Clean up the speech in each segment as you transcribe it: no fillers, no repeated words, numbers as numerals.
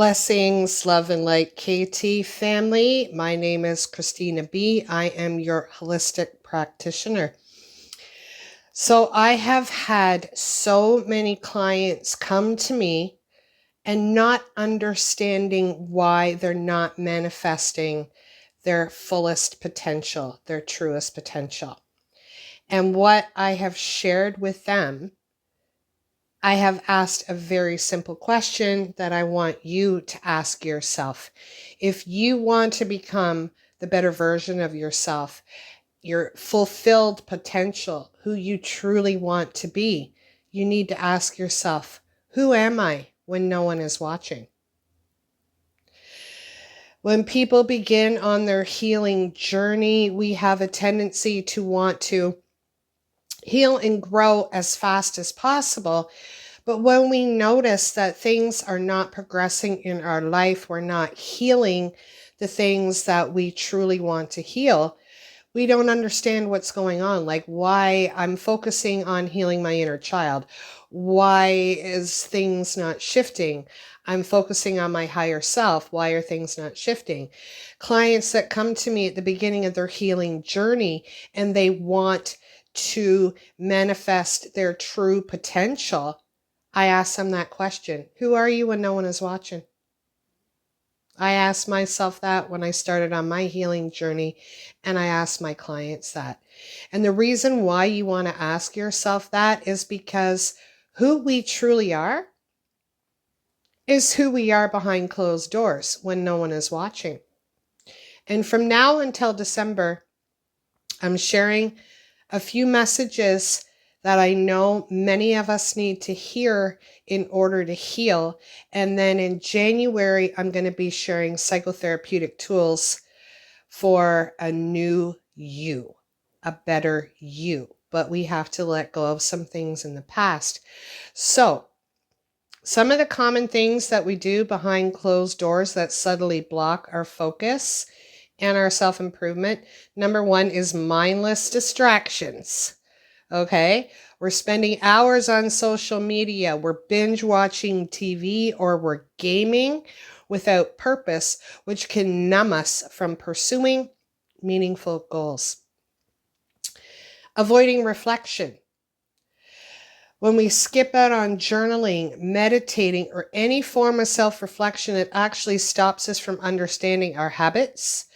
Blessings, love, and light, KT family. My name is Christina B. I am your holistic practitioner. So, I have had so many clients come to me and not understanding why they're not manifesting their fullest potential, their truest potential. And what I have shared with them, I have asked a very simple question that I want you to ask yourself. If you want to become the better version of yourself, your fulfilled potential, who you truly want to be, you need to ask yourself, who am I when no one is watching? When people begin on their healing journey, we have a tendency to want to heal and grow as fast as possible. But when we notice that things are not progressing in our life, we're not healing the things that we truly want to heal, we don't understand what's going on. Like, why I'm focusing on healing my inner child. Why is things not shifting? I'm focusing on my higher self. Why are things not shifting? Clients that come to me at the beginning of their healing journey and they want to manifest their true potential, I ask them that question. Who are you when no one is watching? I asked myself that when I started on my healing journey, and I asked my clients that. And the reason why you want to ask yourself that is because who we truly are is who we are behind closed doors when no one is watching. And from now until December, I'm sharing a few messages that I know many of us need to hear in order to heal. And then in January, I'm going to be sharing psychotherapeutic tools for a new you, a better you. But we have to let go of some things in the past. So, some of the common things that we do behind closed doors that subtly block our focus and our self-improvement. Number one is mindless distractions. Okay, we're spending hours on social media, we're binge watching TV, or we're gaming without purpose, which can numb us from pursuing meaningful goals. Avoiding reflection. When we skip out on journaling, meditating, or any form of self-reflection, it actually stops us from understanding our habits,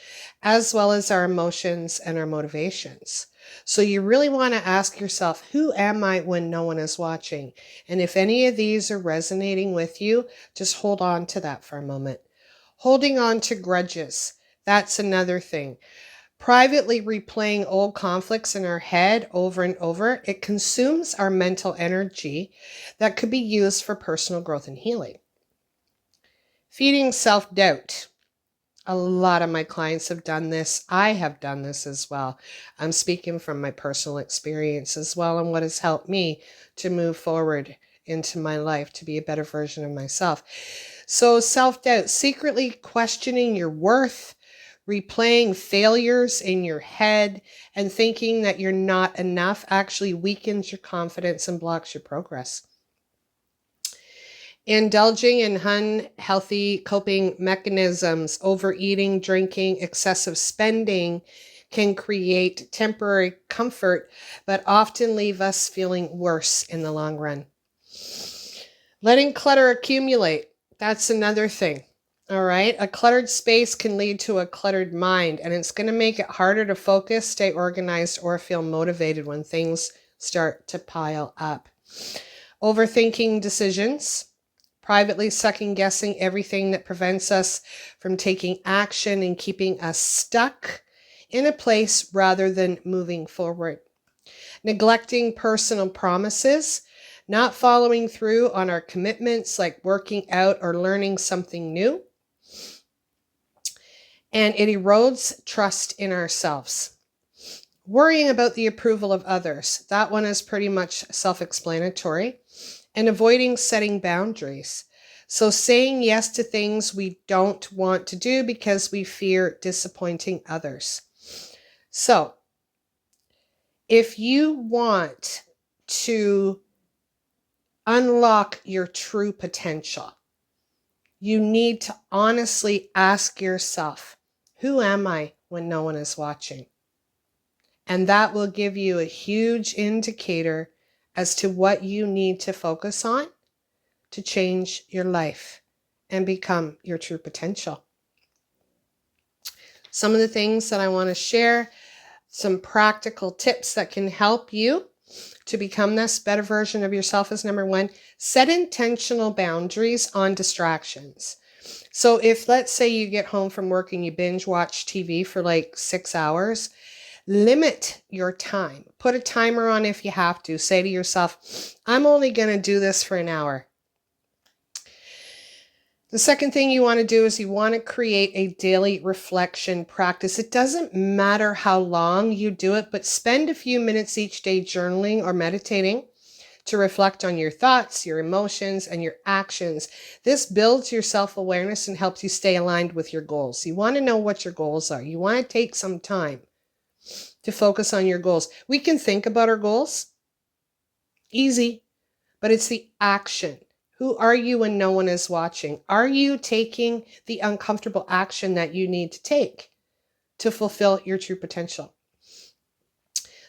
as well as our emotions and our motivations. So you really want to ask yourself, who am I when no one is watching? And if any of these are resonating with you, just hold on to that for a moment. Holding on to grudges. That's another thing. Privately replaying old conflicts in our head over and over, it consumes our mental energy that could be used for personal growth and healing. Feeding self-doubt. A lot of my clients have done this. I have done this as well. I'm speaking from my personal experience as well and what has helped me to move forward into my life to be a better version of myself. So self-doubt, secretly questioning your worth, replaying failures in your head, and thinking that you're not enough actually weakens your confidence and blocks your progress. Indulging in unhealthy coping mechanisms, overeating, drinking, excessive spending can create temporary comfort, but often leave us feeling worse in the long run. Letting clutter accumulate. That's another thing. All right. A cluttered space can lead to a cluttered mind, and it's going to make it harder to focus, stay organized, or feel motivated when things start to pile up. Overthinking decisions. Privately second-guessing everything that prevents us from taking action and keeping us stuck in a place rather than moving forward. Neglecting personal promises, not following through on our commitments like working out or learning something new. And it erodes trust in ourselves. Worrying about the approval of others. That one is pretty much self-explanatory. And avoiding setting boundaries. So saying yes to things we don't want to do because we fear disappointing others. So if you want to unlock your true potential, you need to honestly ask yourself, who am I when no one is watching? And that will give you a huge indicator as to what you need to focus on to change your life and become your true potential. Some of the things that I want to share, some practical tips that can help you to become this better version of yourself is number one, set intentional boundaries on distractions. So if, let's say, you get home from work and you binge watch TV for like 6 hours, limit your time. Put a timer on if you have to. Say to yourself, I'm only going to do this for an hour. The second thing you want to do is you want to create a daily reflection practice. It doesn't matter how long you do it, but spend a few minutes each day journaling or meditating to reflect on your thoughts, your emotions, and your actions. This builds your self-awareness and helps you stay aligned with your goals. You want to know what your goals are. You want to take some time to focus on your goals. We can think about our goals, easy, but it's the action. Who are you when no one is watching? Are you taking the uncomfortable action that you need to take to fulfill your true potential?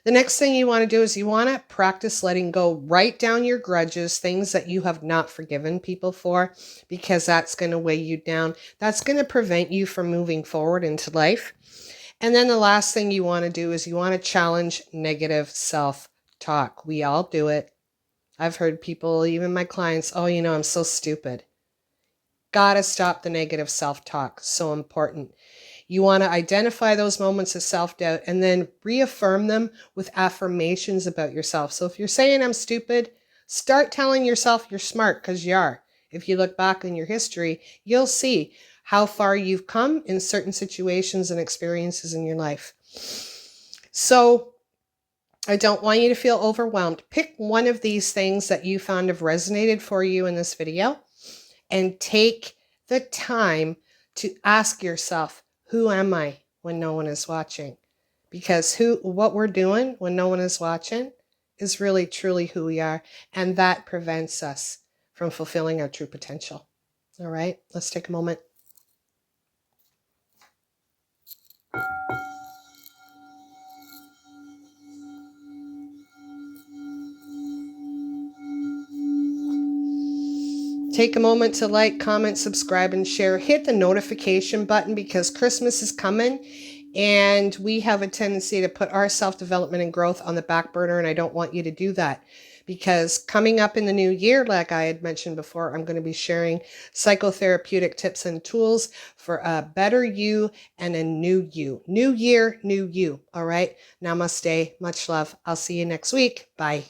The next thing you want to do is you want to practice letting go. Write down your grudges, things that you have not forgiven people for, because that's going to weigh you down. That's going to prevent you from moving forward into life. And then the last thing you want to do is you want to challenge negative self-talk. We all do it. I've heard people, even my clients, oh, I'm so stupid. Gotta stop the negative self-talk. So important. You want to identify those moments of self-doubt and then reaffirm them with affirmations about yourself. So if you're saying I'm stupid, start telling yourself you're smart, because you are. If you look back in your history, you'll see how far you've come in certain situations and experiences in your life. So I don't want you to feel overwhelmed. Pick one of these things that you found have resonated for you in this video and take the time to ask yourself, who am I when no one is watching? Because what we're doing when no one is watching is really truly who we are, and that prevents us from fulfilling our true potential. All right, let's take a moment. Take a moment to like, comment, subscribe, and share. Hit the notification button, because Christmas is coming and we have a tendency to put our self-development and growth on the back burner, and I don't want you to do that, because coming up in the new year, like I had mentioned before, I'm going to be sharing psychotherapeutic tips and tools for a better you and a new you. New year, new you. All right. Namaste. Much love. I'll see you next week. Bye.